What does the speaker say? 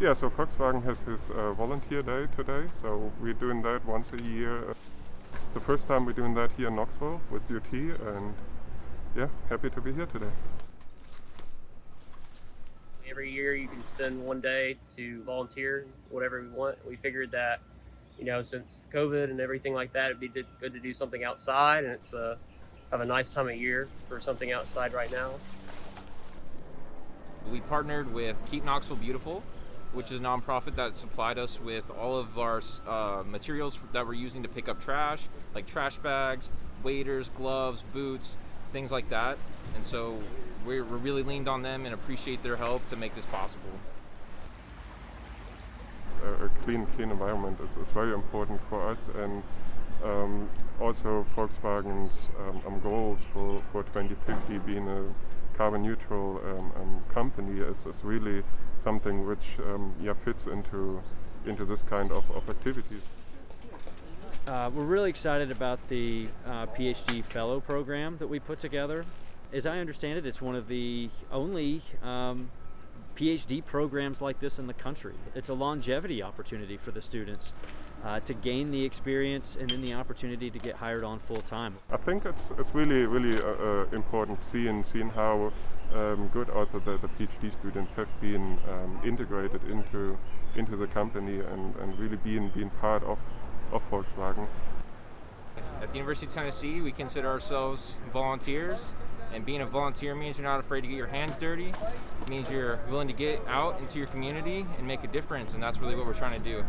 Yeah, so Volkswagen has his volunteer day today, so we're doing that once a year. It's the first time we're doing that here in Knoxville with UT, and yeah, happy to be here today. Every year you can spend one day to volunteer, whatever we want. We figured that, since COVID and everything like that, it'd be good to do something outside, and it's have a nice time of year for something outside right now. We partnered with Keep Knoxville Beautiful, which is a nonprofit that supplied us with all of our materials that we're using to pick up trash, like trash bags, waders, gloves, boots, things like that. And so we're really leaned on them and appreciate their help to make this possible. A clean environment is very important for us, and also Volkswagen's goals for 2050 being a carbon neutral company is really something which fits into this kind of activities. We're really excited about the PhD fellow program that we put together. As I understand it, it's one of the only PhD programs like this in the country. It's a longevity opportunity for the students to gain the experience and then the opportunity to get hired on full time. I think it's really important seeing how good also the PhD students have been integrated into the company and really being part of Volkswagen. At the University of Tennessee, we consider ourselves volunteers, and being a volunteer means you're not afraid to get your hands dirty. It means you're willing to get out into your community and make a difference, and that's really what we're trying to do.